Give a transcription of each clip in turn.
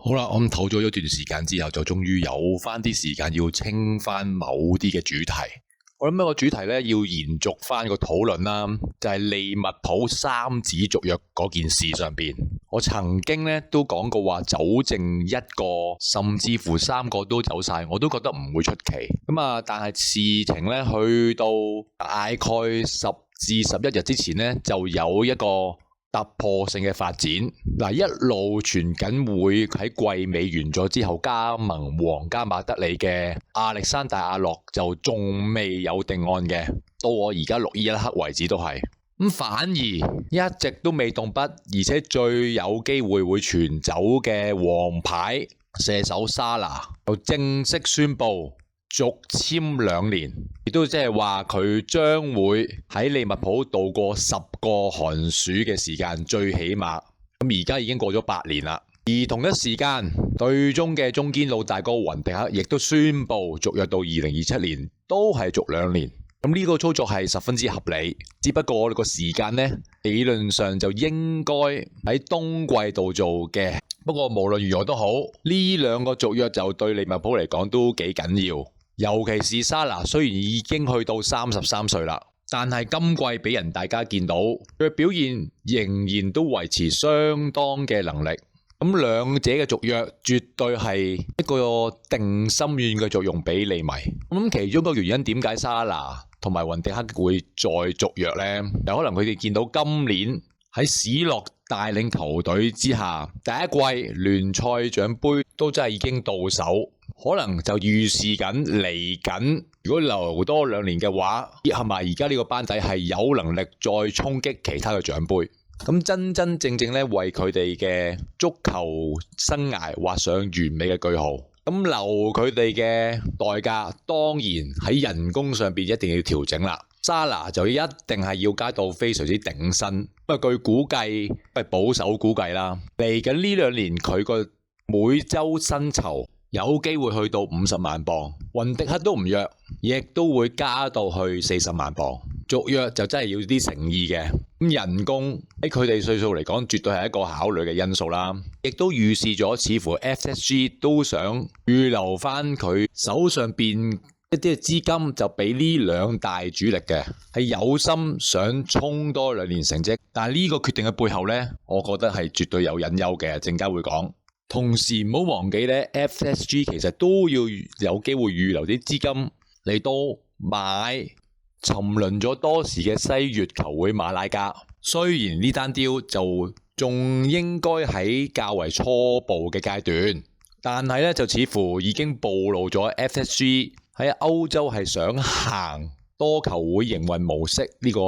好啦，我唞咗一段時間之後，就終於有翻啲時間要清翻某啲嘅主題。我諗呢個主題咧要延續翻個討論啦，就係利物浦三子續約嗰件事上邊。我曾經咧都講過話走剩一個，甚至乎三個都走晒，我都覺得唔會出奇。但係事情咧去到大概10至11日之前咧，就有一個突破性嘅發展。一路傳緊會喺季尾完咗之後加盟皇家馬德里嘅亞歷山大阿諾就仲未有定案嘅，到我而家錄呢一刻為止都係咁，反而一直都未動筆，而且最有機會傳走嘅王牌射手沙拿就正式宣布續簽2年，亦都即係話佢將會喺利物浦度過10個寒暑嘅時間，最起碼。咁而家已經過咗8年啦。而同一時間，隊中嘅中堅老大哥雲迪克亦都宣布續約到2027年，都係續2年。咁呢個操作係十分之合理，只不過我哋個時間呢，理論上就應該喺冬季度做嘅。不過無論如何都好，呢2個續約就對利物浦嚟講都幾緊要。尤其是沙拿雖然已經去到33歲啦，但係今季俾人大家見到佢嘅表現仍然都維持相當嘅能力。咁兩者嘅續約絕對係一個定心丸嘅作用俾利迷。咁其中一個原因點解沙拿同埋雲迪克會再續約呢？有可能佢哋見到今年喺史洛帶領球隊之下，第一季聯賽獎杯都真係已經到手，可能就預示緊嚟緊，如果留多2年嘅話，係咪而家呢個班底係有能力再衝擊其他嘅獎杯？咁真真正正咧為佢哋嘅足球生涯畫上完美嘅句號。咁留佢哋嘅代價，當然喺人工上邊一定要調整啦。沙拿就一定係要加到非常之頂薪。據估計，保守估計啦，嚟緊呢2年佢個每周薪酬有機會去到50萬鎊，雲迪克都唔弱，亦都會加到去40萬鎊。續約就真係要啲誠意嘅。人工喺佢哋歲數嚟講，絕對係一個考慮嘅因素啦。亦都預示咗，似乎 FSG 都想預留翻佢手上邊一啲嘅資金，就俾呢2大主力嘅，係有心想衝多2年成績。但係呢個決定嘅背後呢，我覺得係絕對有隱憂嘅，陣間會講。同時唔好忘記呢 FSG 其實都要有機會預留啲資金嚟到買沉淪咗多時嘅西乙球會馬拉加。雖然呢單 deal 就仲應該喺較為初步嘅階段，但係咧就似乎已經暴露咗 FSG 喺歐洲係想行多球會營運模式呢個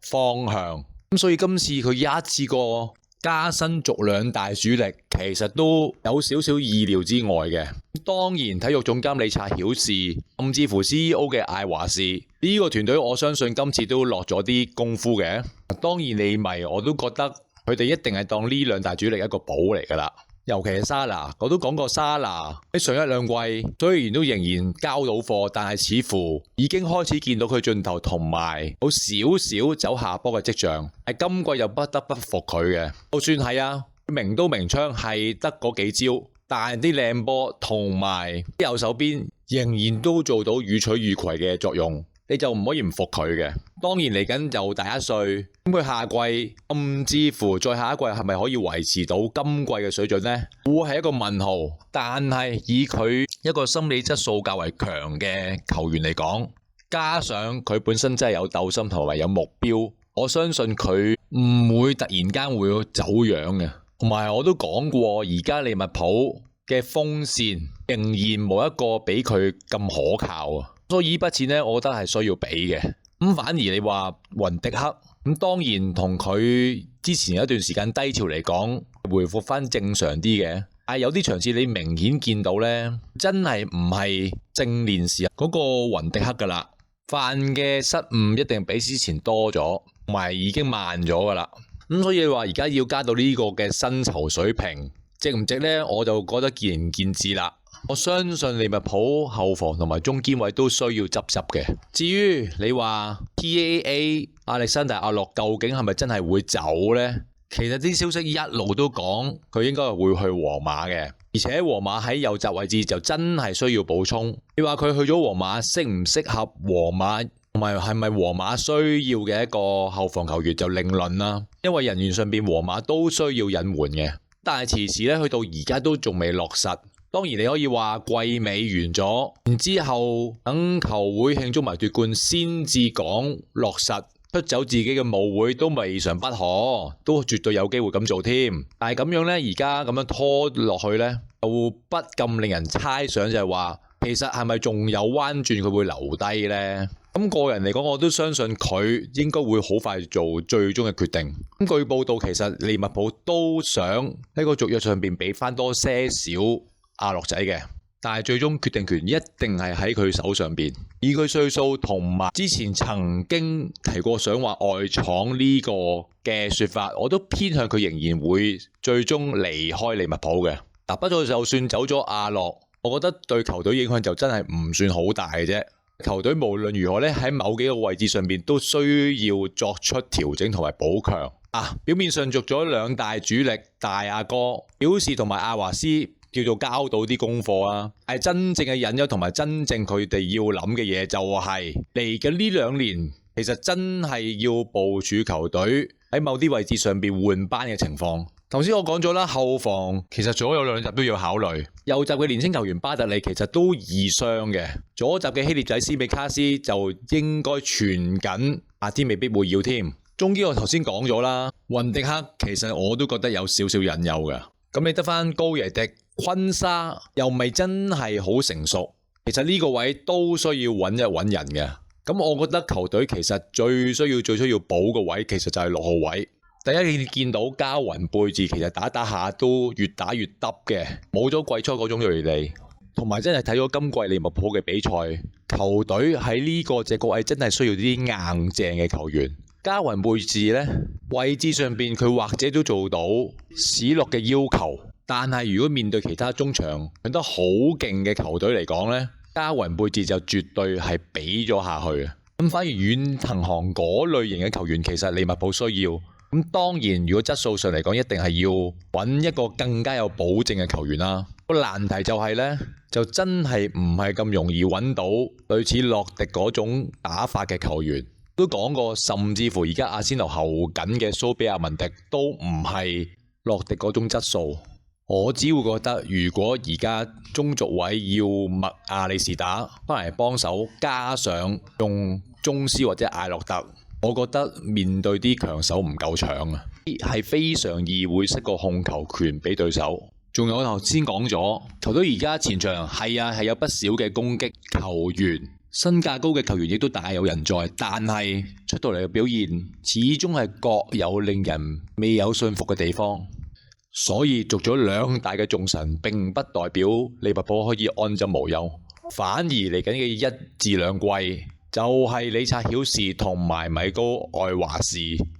方向。咁所以今次佢一次過加薪續2大主力，其實都有少少意料之外嘅。當然體育總監理察曉士，甚至乎 CEO 嘅艾華士呢個團隊，我相信今次都落咗啲功夫嘅。當然利迷我都覺得佢哋一定係當呢2大主力一個寶嚟噶啦。尤其係沙拿，我都講過沙拿喺上1-2季雖然都仍然交到貨，但係似乎已經開始見到佢盡頭，同埋有少少走下坡嘅跡象。係今季又不得不服佢嘅。就算係啊，明刀明槍係得嗰幾招，但係啲靚波同埋右手邊仍然都做到予取予攜嘅作用，你就唔可以唔服佢嘅。當然嚟緊就第1歲，咁佢下季甚至乎再下一季係咪可以維持到今季嘅水準呢？會係一個問號。但係以佢一個心理質素較為強嘅球員嚟講，加上佢本身真係有鬥心同埋有目標，我相信佢唔會突然間會走樣嘅。同埋我都講過，而家利物浦嘅鋒線仍然冇一個比佢咁可靠啊。所以呢筆錢呢，我覺得係需要俾嘅。反而你話雲迪克咁，當然同佢之前有一段時間低潮嚟講，回復翻正常啲嘅。但係有啲場次你明顯見到呢，真係唔係正年時嗰個雲迪克噶啦，犯嘅失誤一定比之前多咗，同埋已經慢咗噶啦。所以話而家要加到呢個嘅薪酬水平，值唔值呢？我就覺得見仁見智啦。我相信利物浦後防同埋中堅位都需要執執嘅。至於你話 TAA 亞歷山大阿諾究竟係咪真係會走呢？其實啲消息一路都講佢應該係會去皇馬嘅，而且皇馬喺右閘位置就真係需要補充。你話佢去咗皇馬適唔適合皇馬，同埋係咪皇馬需要嘅一個後防球員就另論啦。因為人員上邊皇馬都需要隱瞞嘅，但係遲遲咧去到而家都仲未落實。當然你可以話季尾完咗，然之後等球會慶祝埋奪冠先至講落實。出走自己嘅舞會都未嘗不可，都絕對有機會咁做添。但係咁樣呢，而家咁樣拖落去呢，就不禁令人猜想就係話，其實係咪仲有彎轉佢會留低呢？咁個人嚟講，我都相信佢應該會好快做最終嘅決定。咁據報道，其實利物浦都想喺個續約上邊俾翻多些少阿諾仔嘅。但係最終決定權一定係喺佢手上邊，以佢歲數同埋之前曾經提過想話外闖呢個嘅說法，我都偏向佢仍然會最終離開利物浦嘅。不過就算走咗阿諾，我覺得對球隊影響就真係唔算好大嘅啫。球隊無論如何咧，喺某幾個位置上邊都需要作出調整同埋補強。表面上續咗兩大主力大阿哥表示同埋阿華斯，叫做交到啲功課啊，係真正嘅隱憂同埋真正佢哋要諗嘅嘢就係嚟緊呢2年，其實真係要部署球隊喺某啲位置上邊換班嘅情況。頭先我講咗啦，後防其實左右兩閘都要考慮，右閘嘅年輕球員巴特利其實都易傷嘅，左閘嘅希臘仔斯美卡斯就應該傳緊，夏天未必會要添。中堅我頭先講咗啦，雲迪克其實我都覺得有少少隱憂嘅，咁你得翻高耶迪。昆沙又未真係好成熟，其實呢個位都需要揾一揾人嘅。咁我覺得球隊其實最需要補個位，其實就係6號位。第一，你見到加雲貝治其實打下都越打越耷嘅，冇咗季初嗰種銳利，同埋真係睇咗今季利物浦嘅比賽，球隊喺呢個這個位真係需要啲硬淨嘅球員。加雲貝治呢，位置上邊佢或者都做到史諾嘅要求。但係如果面對其他中場搶得好勁嘅球隊嚟講呢，加雲貝治就絕對係俾咗下去。咁反而遠藤航嗰類型嘅球員，其實利物浦需要。咁當然，如果質素上嚟講，一定係要揾一個更加有保證嘅球員啦。個難題就係呢，就真係唔係咁容易揾到類似洛迪嗰種打法嘅球員。都講過，甚至乎而家阿仙奴候緊嘅蘇比亞文迪都唔係洛迪嗰種質素。我只會覺得，如果而家中軸位要麥亞里士打翻嚟幫手，加上用宗斯或者艾洛特，我覺得面對啲強手唔夠搶啊，係非常易會失個控球權俾對手。仲有我頭先講咗，球隊而家前場係有不少嘅攻擊球員，身價高嘅球員亦都大有人在，但係出到嚟嘅表現始終係各有令人未有信服嘅地方。所以續咗兩大嘅重臣，並不代表利物浦可以安枕無憂，反而嚟緊嘅1至2季就係理察曉士同埋米高愛華士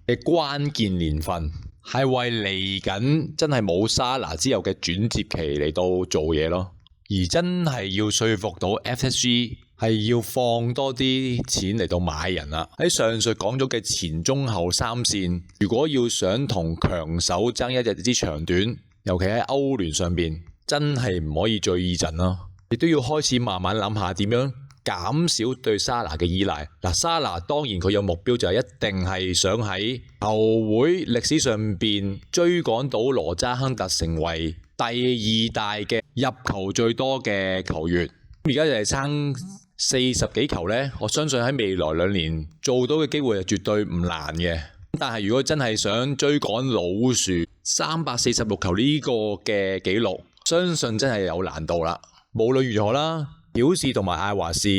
嘅關鍵年份，係為嚟緊真係冇沙拿之後嘅轉接期嚟到做嘢咯。而真係要說服到 FSG 係要放多啲錢嚟到買人啦。喺上述講咗嘅前中後三線，如果要想同強手爭一日之長短，尤其喺歐聯上邊，真係唔可以最意陣咯。亦都要開始慢慢諗下點樣減少對沙拿嘅依賴。沙拿當然佢有目標就係一定係想喺球會歷史上邊追趕到羅渣亨特，成為第2大嘅入球最多嘅球員。而家就係爭40幾球呢，我相信喺未來2年做到嘅機會係絕對唔難嘅。但係如果真係想追趕老樹346球呢個嘅紀錄，相信真係有難度啦。無論如何啦，表示同埋艾華士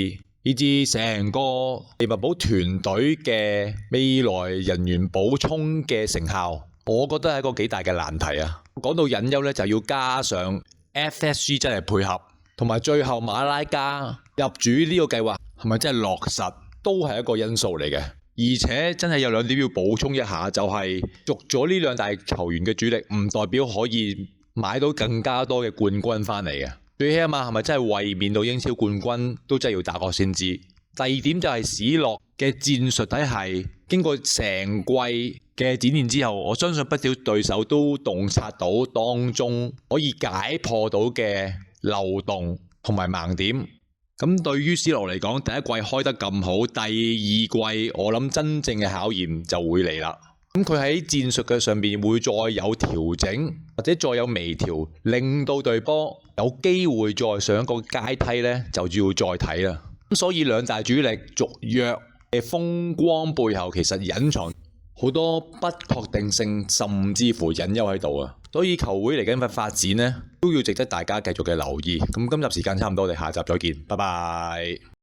以至成個利物浦團隊嘅未來人員補充嘅成效，我覺得係一個幾大嘅難題啊。講到隱憂呢，就要加上 FSG 真係配合，同埋最後馬拉加入主呢個計劃係咪真係落實，都係一個因素嚟嘅。而且真係有2點要補充一下，就係續咗呢2大球員嘅主力，唔代表可以買到更加多嘅冠軍翻嚟嘅。最起碼係咪真係衛冕到英超冠軍，都真係要打過先知。第2點就係史諾嘅戰術體系經過成季嘅展現之後，我相信不少對手都洞察到當中可以解破到嘅漏洞同埋盲點。咁對於 C 羅嚟講，第一季開得咁好，第二季我諗真正嘅考驗就會嚟啦。咁佢喺戰術嘅上邊會再有調整，或者再有微調，令到隊波有機會再上一個階梯呢，就要再睇啦。咁所以兩大主力續約嘅風光背後，其實隱藏好多不確定性，甚至乎隱憂喺度啊！所以球會嚟緊嘅發展呢，都要值得大家繼續嘅留意。咁今集時間差唔多，我哋下集再見，拜拜。